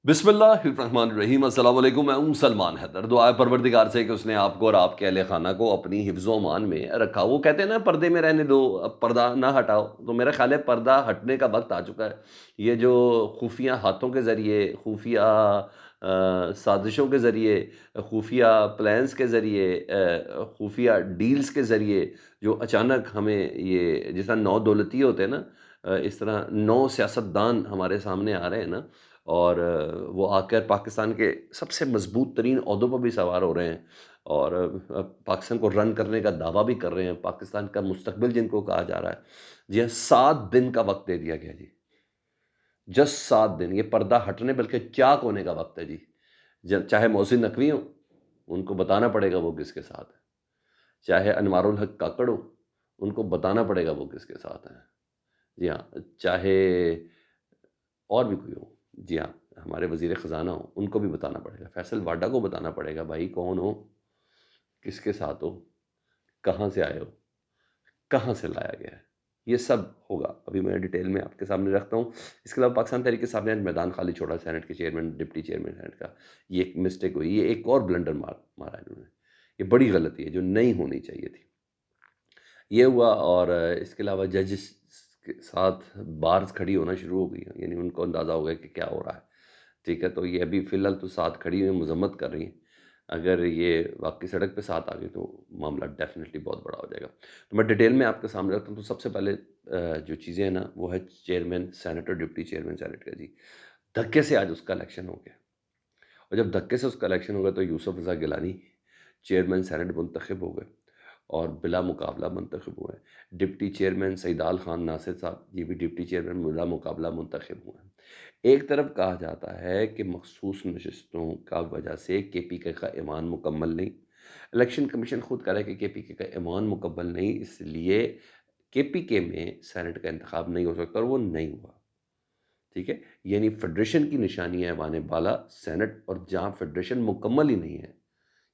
बिस्मिल्लाहिर्रहमानिर्रहीम। अस्सलाम वालेकुम। मैं हूँ सलमान हैदर। दुआ है परवरदिगार से कि उसने आपको और आपके अहले खाना को अपनी हिफ्ज़ ओ अमान में रखा। वो कहते हैं ना, पर्दे में रहने दो, अब पर्दा ना हटाओ। तो मेरा ख़्याल है पर्दा हटने का वक़्त आ चुका है। ये जो खुफिया हाथों के ज़रिए, खुफिया साज़िशों के ज़रिए, खुफिया प्लान्स के ज़रिए, खुफिया डील्स के ज़रिए जो अचानक हमें ये जिस तरह 9 दौलती होते हैं ना, इस तरह 9 सियासतदान हमारे सामने आ रहे हैं ना, और वो आकर पाकिस्तान के सबसे मज़बूत तरीन ओहदों पर भी सवार हो रहे हैं, और पाकिस्तान को रन करने का दावा भी कर रहे हैं, पाकिस्तान का मुस्तकबिल जिनको कहा जा रहा है। जी हाँ, 7 दिन का वक़्त दे दिया गया जी। जस्ट 7 दिन, ये पर्दा हटने बल्कि चाक होने का वक़्त है जी। चाहे मोहसिन नकवी हों, उनको बताना पड़ेगा वो किसके साथ हैं। चाहे अनवारुल हक काकड़ हों, उनको बताना पड़ेगा वो किसके साथ हैं। जी हाँ, चाहे और भी कोई हो, जी हाँ, हमारे वज़ीर ख़ज़ाना हो, उनको भी बताना पड़ेगा। फैसल वाडा को बताना पड़ेगा, भाई कौन हो, किसके साथ हो, कहाँ से आए हो, कहाँ से लाया गया है। ये सब होगा, अभी मैं डिटेल में आपके सामने रखता हूँ। इसके अलावा पाकिस्तान तहरीक के सामने आज मैदान खाली छोड़ा सेनेट के चेयरमैन, डिप्टी चेयरमैन सेनेट का। ये एक मिस्टेक हुई, ये एक और ब्लंडर मारा इन्होंने। ये बड़ी गलती है जो नहीं होनी चाहिए थी। ये हुआ, और इसके अलावा जजेस के साथ बार्स खड़ी होना शुरू हो गई हैं, यानी उनको अंदाज़ा हो गया कि क्या हो रहा है। ठीक है, तो ये अभी फ़िलहाल तो साथ खड़ी हुई मज़म्मत कर रही हैं। अगर ये वाक़ई सड़क पे साथ आ गई तो मामला डेफ़िनिटली बहुत बड़ा हो जाएगा। तो मैं डिटेल में आपके सामने रखता हूँ। तो सबसे पहले जो चीज़ें हैं ना, वो है चेयरमैन सेनेट और डिप्टी चेयरमैन सेनेट का जी। धक्के से आज उसका इलेक्शन हो गया, और जब धक्के से उसका इलेक्शन हो गया तो यूसुफ रज़ा गिलानी चेयरमैन सेनेट मुंतखब हो गए और बिला मुकाबला मुंतखब हुए। डिप्टी चेयरमैन सईदाल खान नासिर साहब, ये भी डिप्टी चेयरमैन बिला मुकाबला मुंतखब हुए। एक तरफ कहा जाता है कि मखसूस नशस्तों का वजह से केपीके का ईमान मुकम्मल नहीं। इलेक्शन कमीशन खुद कह रहा है कि केपीके का ईमान मुकम्मल नहीं, इसलिए केपीके में सेनेट का इंतखाब नहीं हो सकता, और वो नहीं हुआ। ठीक है, यानी फेडरेशन की निशानी है ऐवान बाला सेनेट, और जहाँ फेडरेशन मुकम्मल ही नहीं है,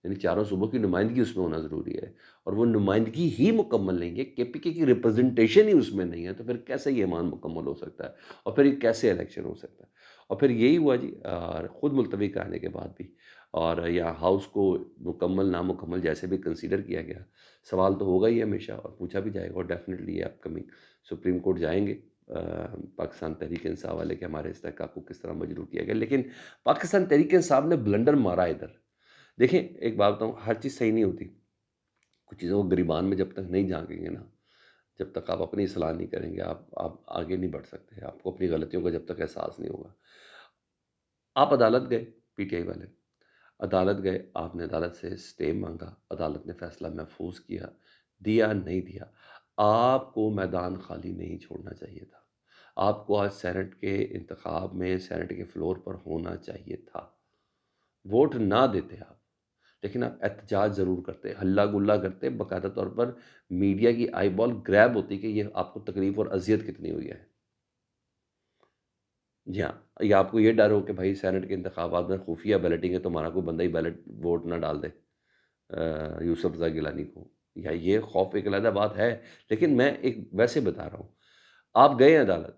यानी चारों सूबों की नुमाइंदगी उसमें होना ज़रूरी है, और वो नुमाइंदगी ही मुकम्मल नहीं है, केपीके की रिप्रेजेंटेशन ही उसमें नहीं है, तो फिर कैसे ये ईमान मुकम्मल हो सकता है, और फिर ये कैसे इलेक्शन हो सकता है। और फिर यही हुआ जी, और ख़ुद मुलतवी कराने के बाद भी, और या हाउस को मुकम्मल नामुकम्मल जैसे भी कंसीडर किया गया, सवाल तो होगा ही हमेशा, और पूछा भी जाएगा, और डेफिनेटली ये अपकमिंग सुप्रीम कोर्ट जाएंगे पाकिस्तान तहरीक इंसाफ वाले के हमारे इस्तेहकाक को किस तरह मजरूह किया गया। लेकिन पाकिस्तान तहरीक इंसाफ ने ब्लंडर मारा इधर। देखिए, एक बात बताऊँ, हर चीज़ सही नहीं होती। कुछ चीज़ों को गिरबान में जब तक नहीं झाँकेंगे ना, जब तक आप अपनी इस्लाह नहीं करेंगे, आप आगे नहीं बढ़ सकते। आपको अपनी गलतियों का जब तक एहसास नहीं होगा। आप अदालत गए, पीटीआई वाले, अदालत गए, आपने अदालत से स्टे माँगा, अदालत ने फ़ैसला महफूज़ किया, दिया, नहीं दिया। आपको मैदान खाली नहीं छोड़ना चाहिए था। आपको आज सेनेट के इंतखाब में सेनेट के फ्लोर पर होना चाहिए था। वोट ना देते आप, लेकिन आप एहतजाज ज़रूर करते, हल्ला-गुल्ला करते, बाकायदा तौर पर मीडिया की आई बॉल ग्रैब होती कि ये आपको तकलीफ़ और अज़ियत कितनी हुई है। जी हाँ, या आपको ये डर हो कि भाई सेनेट के इंतखाबात में खुफिया बैलेटिंग है, तो हमारा कोई बंदा ही बैलेट वोट ना डाल दे यूसुफ रज़ा गिलानी को, या ये खौफ एक अलग बात है। लेकिन मैं एक वैसे बता रहा हूँ, आप गए अदालत,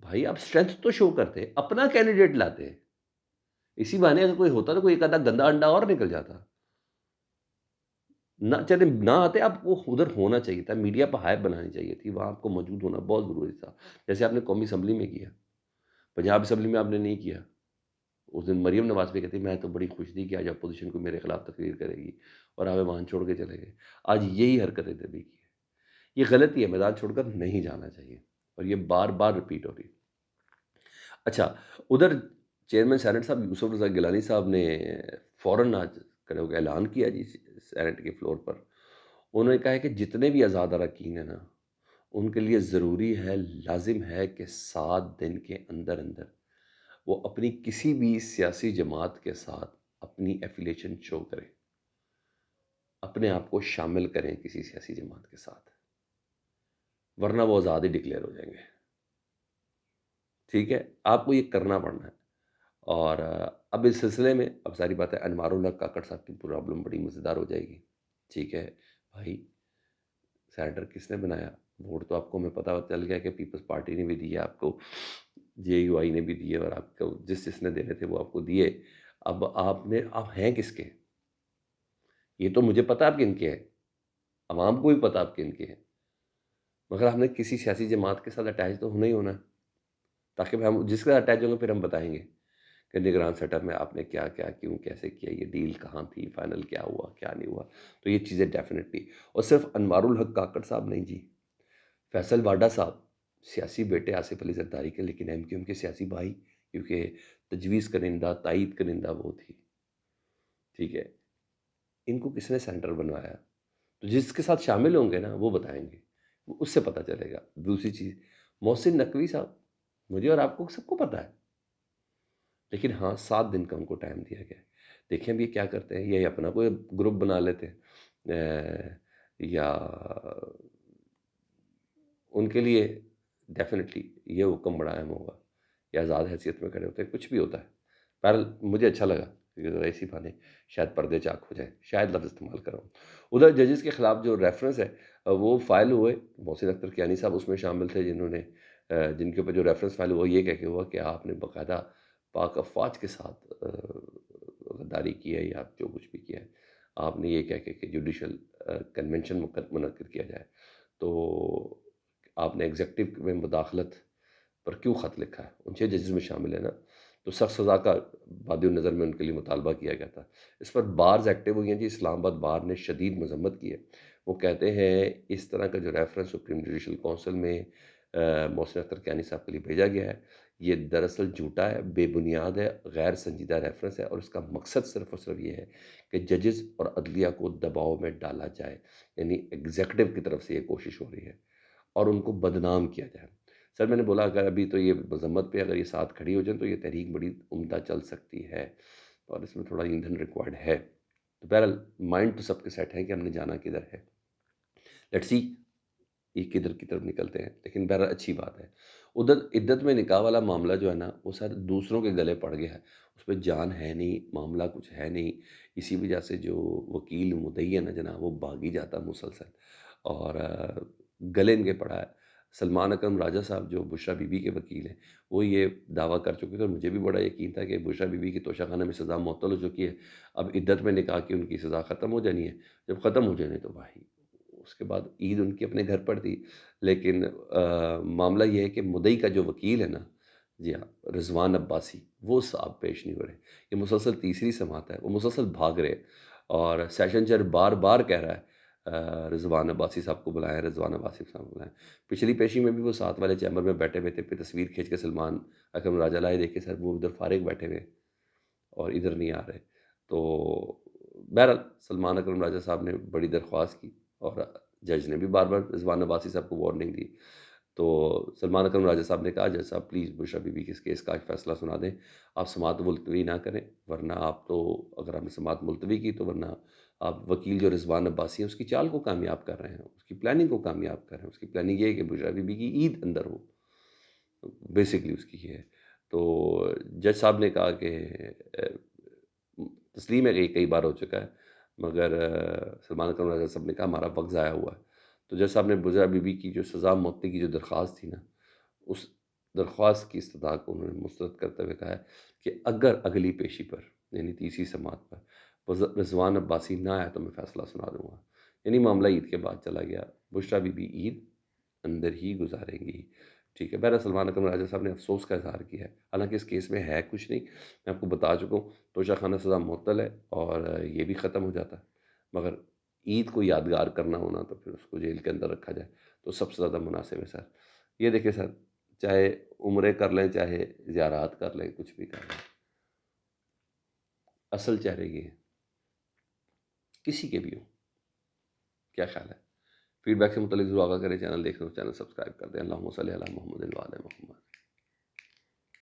भाई आप स्ट्रेंथ तो शो करते, अपना कैंडिडेट लाते। इसी बहाने अगर कोई होता तो कोई एक आधा गंदा अंडा और निकल जाता। ना चले ना आते, आपको उधर होना चाहिए था, मीडिया पर हाइप बनानी चाहिए थी, वहाँ आपको मौजूद होना बहुत ज़रूरी था। जैसे आपने कौमी असम्बली में किया, पंजाब असम्बली में आपने नहीं किया। उस दिन मरियम नवाज़ भी कहती, मैं तो बड़ी खुश थी कि आज अपोज़िशन को मेरे खिलाफ तकरीर करेगी, और आप ईमान छोड़ के चले गए। आज यही हरकत इधर भी की है। ये गलती है, मैदान छोड़कर नहीं जाना चाहिए, और ये बार-बार रिपीट हो रही है। अच्छा, उधर चेयरमैन सेनेट साहब यूसुफ रज़ा गिलानी साहब ने फ़ौरन आज खड़े होके ऐलान किया जी सेनेट के फ्लोर पर। उन्होंने कहा है कि जितने भी आज़ाद अरकान हैं ना, उनके लिए ज़रूरी है, लाज़िम है कि 7 दिन के अंदर-अंदर वो अपनी किसी भी सियासी जमात के साथ अपनी एफ़िलिएशन शो करें, अपने आप को शामिल करें किसी सियासी जमात के साथ, वरना वो आज़ाद ही डिक्लेयर हो जाएँगे। ठीक है? आपको ये करना पड़ना है। और अब इस सिलसिले में अब ज़ाहिर बात है अनवारुल हक काकड़ साहब की प्रॉब्लम बड़ी मज़ेदार हो जाएगी। ठीक है, भाई सेनेटर किसने बनाया? वोट तो आपको हमें पता चल गया कि पीपल्स पार्टी ने भी दिया आपको। جے یو آئی نے بھی دیے اور آپ کو جس نے دینے تھے وہ آپ کو دیے. اب آپ ہیں کس کے؟ یہ تو مجھے پتا آپ کن کے ہیں، عوام کو بھی پتا آپ کن کے ہیں، مگر آپ نے کسی سیاسی جماعت کے ساتھ اٹیچ تو ہونا ہی ہونا ہے، تاکہ ہم جس کے ساتھ اٹیچ ہوں گے پھر ہم بتائیں گے کہ نگران سیٹ اپ میں آپ نے کیا کیا کیوں کیسے کیا، یہ ڈیل کہاں تھی، فائنل کیا ہوا کیا نہیں ہوا. تو یہ چیزیں ڈیفینیٹلی. اور صرف انوار الحق کاکڑ صاحب نہیں جی، فیصل واڈا صاحب سیاسی بیٹے آصف علی زرداری کے، لیکن ایم کیو ایم کے سیاسی بھائی، کیونکہ تجویز کرندہ تائید کرندہ وہ تھی. ٹھیک ہے، ان کو کس نے سینٹر بنوایا؟ تو جس کے ساتھ شامل ہوں گے نا وہ بتائیں گے، اس سے پتہ چلے گا. دوسری چیز، محسن نقوی صاحب، مجھے اور آپ کو سب کو پتہ ہے، لیکن ہاں 7 دن کا ان کو ٹائم دیا گیا ہے. دیکھیں اب یہ کیا کرتے ہیں، یہ اپنا کوئی گروپ بنا لیتے ہیں یا ان کے لیے ڈیفینیٹلی یہ حکم بڑا اہم ہوگا، یا آزاد حیثیت میں کھڑے ہوتے ہیں، کچھ بھی ہوتا ہے. بہرحال مجھے اچھا لگا کہ ذرا اسی بہانے شاید پردے چاک ہو جائیں، شاید لفظ استعمال کر رہا ہوں. ادھر ججز کے خلاف جو ریفرنس ہے وہ فائل ہوئے. محسن اختر کیانی صاحب اس میں شامل تھے جنہوں نے جن کے اوپر جو ریفرنس فائل ہوا یہ کہہ کے ہوا کہ آپ نے باقاعدہ پاک افواج کے ساتھ غداری کی ہے یا جو کچھ بھی کیا ہے. آپ نے یہ کہہ کے کہ جوڈیشل کنونشن منعقد کیا جائے، تو آپ نے ایگزیکٹو میں مداخلت پر کیوں خط لکھا ہے؟ ان 6 ججز میں شامل ہے نا، تو سخت سزا کا بادی النظر میں ان کے لیے مطالبہ کیا گیا تھا. اس پر بارز ایکٹیو ہوئی ہیں جی. اسلام آباد بار نے شدید مذمت کی ہے. وہ کہتے ہیں اس طرح کا جو ریفرنس سپریم جوڈیشل کونسل میں محسن اختر کیانی صاحب کے لیے بھیجا گیا ہے یہ دراصل جھوٹا ہے، بے بنیاد ہے، غیر سنجیدہ ریفرنس ہے، اور اس کا مقصد صرف اور صرف یہ ہے کہ ججز اور عدلیہ کو دباؤ میں ڈالا جائے. یعنی ایگزیکٹو کی طرف سے یہ کوشش ہو رہی ہے اور ان کو بدنام کیا جائے. سر میں نے بولا اگر ابھی تو یہ مذمت پہ اگر یہ ساتھ کھڑی ہو جائیں تو یہ تحریک بڑی عمدہ چل سکتی ہے، اور اس میں تھوڑا ایندھن ریکوائرڈ ہے. تو بہرحال مائنڈ تو سب کے سیٹ ہے کہ ہم نے جانا کدھر ہے. لیٹس سی یہ کدھر کی طرف نکلتے ہیں، لیکن بہرحال اچھی بات ہے. ادھر عدت میں نکاح والا معاملہ جو ہے نا وہ سر دوسروں کے گلے پڑ گیا ہے، اس پہ جان ہے نہیں، معاملہ کچھ ہے نہیں. اسی وجہ سے جو وکیل مدعی ہے نا جناب وہ بھاگی جاتا مسلسل، اور گلے ان کے پڑا ہے. سلمان اکرم راجہ صاحب جو بشرا بی بی کے وکیل ہیں وہ یہ دعویٰ کر چکے تھے، اور مجھے بھی بڑا یقین تھا کہ بشرا بی بی کی توشہ خانہ میں سزا معطل ہو چکی ہے، اب عدت میں نکاح کی ان کی سزا ختم ہو جانی ہے. جب ختم ہو جانے تو بھائی اس کے بعد عید ان کی اپنے گھر پر تھی. لیکن معاملہ یہ ہے کہ مدعی کا جو وکیل ہے نا، جی ہاں رضوان عباسی، وہ صاحب پیش نہیں ہو رہے. یہ مسلسل تیسری سماعت ہے، وہ مسلسل بھاگ رہے، اور سیشن جج بار بار کہہ رہا ہے رضوان عباسی صاحب کو بلائیں، رضوان عباسی صاحب کو بلائیں. پچھلی پیشی میں بھی وہ ساتھ والے چیمبر میں بیٹھے ہوئے تھے، پھر تصویر کھینچ کے سلمان اکرم راجہ لائے، دیکھے سر وہ ادھر فارغ بیٹھے ہوئے اور ادھر نہیں آ رہے. تو بہرحال سلمان اکرم راجہ صاحب نے بڑی درخواست کی، اور جج نے بھی بار بار رضوان عباسی صاحب کو وارننگ دی. تو سلمان اکرم راجہ صاحب نے کہا جج صاحب پلیز بشرا بی بی کے کیس کا فیصلہ سنا دیں، آپ سماعت ملتوی نہ کریں، ورنہ آپ تو اگر آپ نے سماعت ملتوی کی تو ورنہ آپ وکیل جو رضوان عباسی ہیں اس کی چال کو کامیاب کر رہے ہیں، اس کی پلاننگ کو کامیاب کر رہے ہیں. اس کی پلاننگ یہ ہے کہ بشرا بی بی کی عید اندر ہو، بیسکلی اس کی یہ ہے. تو جج صاحب نے کہا کہ تسلیم ہے کہ یہ کئی بار ہو چکا ہے، مگر سلمان اکرم راجہ صاحب نے کہا ہمارا وقت ضائع ہوا ہے. تو جج صاحب نے بشرا بی بی کی جو سزا موت کی جو درخواست تھی نا، اس درخواست کی استدعا کو انہوں نے مسترد کرتے ہوئے کہا ہے کہ اگر اگلی پیشی پر یعنی تیسری سماعت پر رضوان عباسی نہ آیا تو میں فیصلہ سنا دوں گا. یعنی معاملہ عید کے بعد چلا گیا، بشرا بی بی عید اندر ہی گزاریں گی. ٹھیک ہے، بہرحال سلمان اکرم راجہ صاحب نے افسوس کا اظہار کیا ہے، حالانکہ اس کیس میں ہے کچھ نہیں، میں آپ کو بتا چکا ہوں. توشہ خانہ سزا معطل ہے اور یہ بھی ختم ہو جاتا ہے، مگر عید کو یادگار کرنا ہونا تو پھر اس کو جیل کے اندر رکھا جائے تو سب سے زیادہ مناسب ہے. سر یہ دیکھیں سر، چاہے عمرے کر لیں چاہے زیارات کر لیں کچھ بھی کر لیں، اصل چہرے یہ ہیں کسی کے بھی ہوں. کیا خیال ہے؟ فیڈ بیک سے متعلق ضرور آگاہ کریں. چینل دیکھ رہے ہو چینل سبسکرائب کر دیں. اللہم صلی علی محمد و علی محمد.